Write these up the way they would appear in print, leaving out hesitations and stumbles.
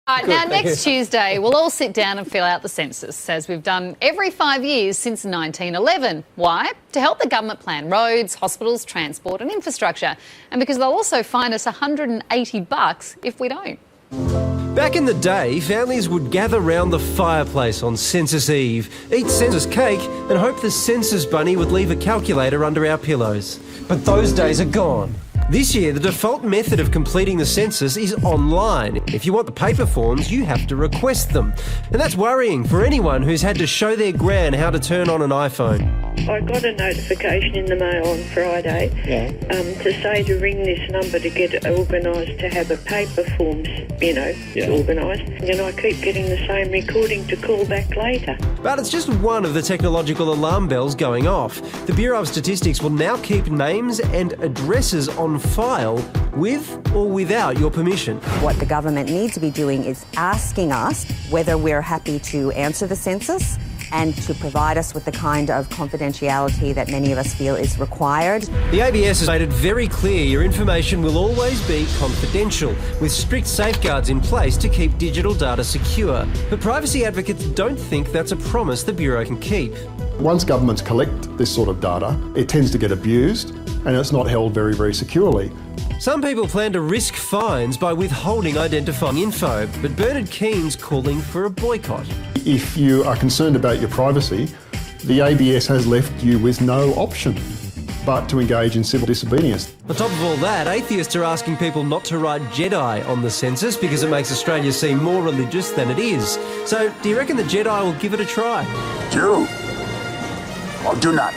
Now, next Tuesday, we'll all sit down and fill out the census, as we've done every 5 years since 1911. Why? To help the government plan roads, hospitals, transport and infrastructure. And because they'll also fine us $180 if we don't. Back in the day, families would gather round the fireplace on Census Eve, eat census cake and hope the census bunny would leave a calculator under our pillows. But those days are gone. This year, the default method of completing the census is online. If you want the paper forms, you have to request them. And that's worrying for anyone who's had to show their gran how to turn on an iPhone. I got a notification in the mail on Friday to say to ring this number to get organised to have a paper forms, organised. And I keep getting the same recording to call back later. But it's just one of the technological alarm bells going off. The Bureau of Statistics will now keep names and addresses on file with or without your permission. What the government needs to be doing is asking us whether we're happy to answer the census and to provide us with the kind of confidentiality that many of us feel is required. The ABS has made it very clear your information will always be confidential, with strict safeguards in place to keep digital data secure. But privacy advocates don't think that's a promise the Bureau can keep. Once governments collect this sort of data, it tends to get abused and it's not held very, very securely. Some people plan to risk fines by withholding identifying info, but Bernard Keane's calling for a boycott. If you are concerned about your privacy, the ABS has left you with no option but to engage in civil disobedience. On top of all that, atheists are asking people not to write Jedi on the census because it makes Australia seem more religious than it is. So, do you reckon the Jedi will give it a try? Do or do not.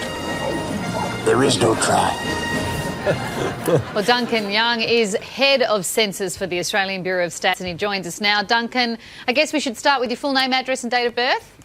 There is no try. Well, Duncan Young is head of census for the Australian Bureau of Stats and he joins us now. Duncan, I guess we should start with your full name, address and date of birth?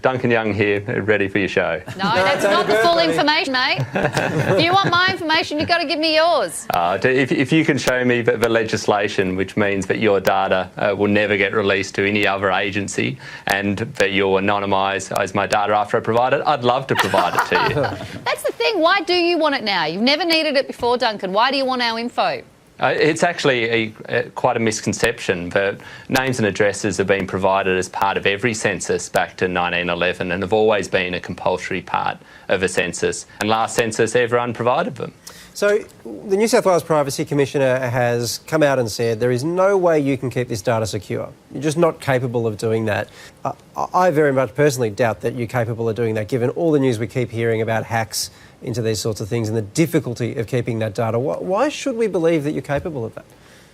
Duncan Young here, ready for your show. No, that's not the full information, mate. If you want my information, you've got to give me yours. If you can show me the legislation which means that your data will never get released to any other agency and that you'll anonymise as my data after I provide it, I'd love to provide it to you. That's the thing. Why do you want it now? You've never needed it before, Duncan. Why do you want our info? It's actually quite a misconception that names and addresses have been provided as part of every census back to 1911 and have always been a compulsory part of a census. And last census, everyone provided them. So the New South Wales Privacy Commissioner has come out and said there is no way you can keep this data secure. You're just not capable of doing that. I very much personally doubt that you're capable of doing that, given all the news we keep hearing about hacks into these sorts of things and the difficulty of keeping that data. Why should we believe that you're capable of that?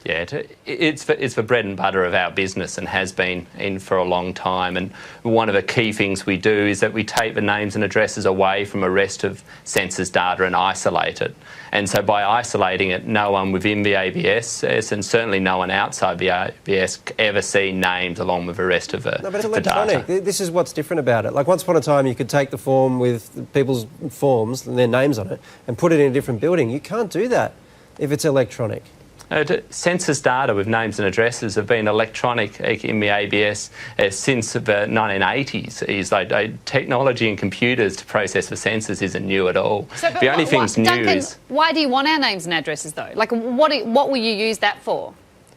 Yeah, it's the bread and butter of our business and has been in for a long time. And one of the key things we do is that we take the names and addresses away from the rest of census data and isolate it. And so by isolating it, no one within the ABS and certainly no one outside the ABS ever see names along with the rest of the data. No, but it's electronic. This is what's different about it. Like once upon a time you could take the form with people's forms and their names on it and put it in a different building. You can't do that if it's electronic. Census data with names and addresses have been electronic in the ABS since the 1980s. Technology and computers to process the census isn't new at all. So, the only thing's new Duncan, is... Why do you want our names and addresses, though? Like, what will you use that for?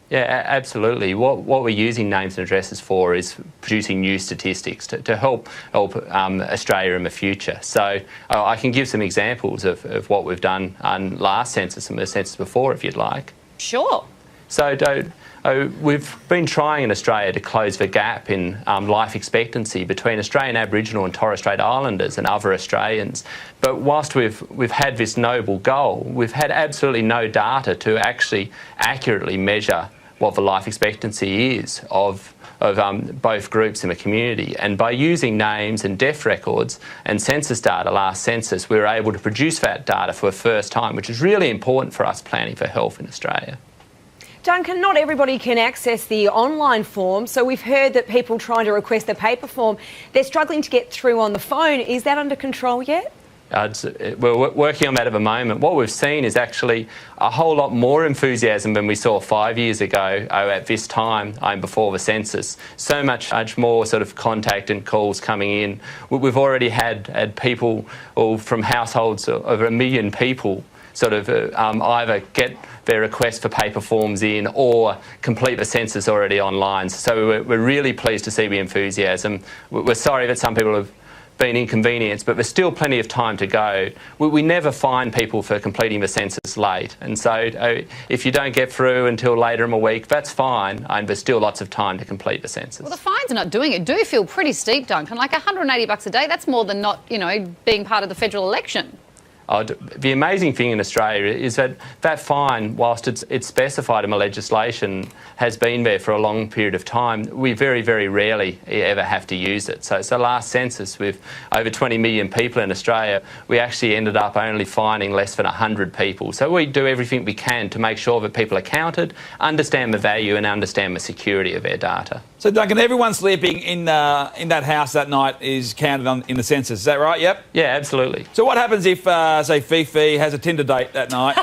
Yeah, absolutely. What we're using names and addresses for is producing new statistics to help Australia in the future. So I can give some examples of what we've done on last census and the census before, if you'd like. Sure. So we've been trying in Australia to close the gap in life expectancy between Australian Aboriginal and Torres Strait Islanders and other Australians. But whilst we've had this noble goal, we've had absolutely no data to actually accurately measure what the life expectancy is of both groups in the community. And by using names and death records and census data last census, we were able to produce that data for the first time, which is really important for us planning for health in Australia. Duncan, not everybody can access the online form, so we've heard that people trying to request a paper form, they're struggling to get through on the phone. Is that under control yet? We're working on that at the moment. What we've seen is actually a whole lot more enthusiasm than we saw 5 years ago at this time before the census. So much more sort of contact and calls coming in. We've already had people from households of 1 million people sort of either get their request for paper forms in or complete the census already online. So we're really pleased to see the enthusiasm. We're sorry that some people have been inconvenienced, but there's still plenty of time to go. We never fine people for completing the census late, and so if you don't get through until later in the week, that's fine, and there's still lots of time to complete the census. Well, the fines are not doing it do feel pretty steep, Duncan. Like $180 a day, that's more than not, being part of the federal election. The amazing thing in Australia is that fine, whilst it's specified in the legislation, has been there for a long period of time. We very, very rarely ever have to use it. So last census, with over 20 million people in Australia, we actually ended up only fining less than 100 people. So we do everything we can to make sure that people are counted, understand the value and understand the security of their data. So, Duncan, everyone sleeping in that house that night is counted in the census. Is that right? Yep. Yeah, absolutely. So what happens if, say, Fifi has a Tinder date that night?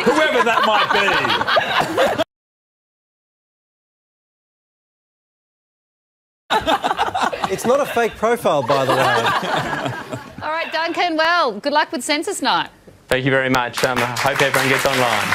Whoever that might be. It's not a fake profile, by the way. All right, Duncan, well, good luck with census night. Thank you very much. I hope everyone gets online.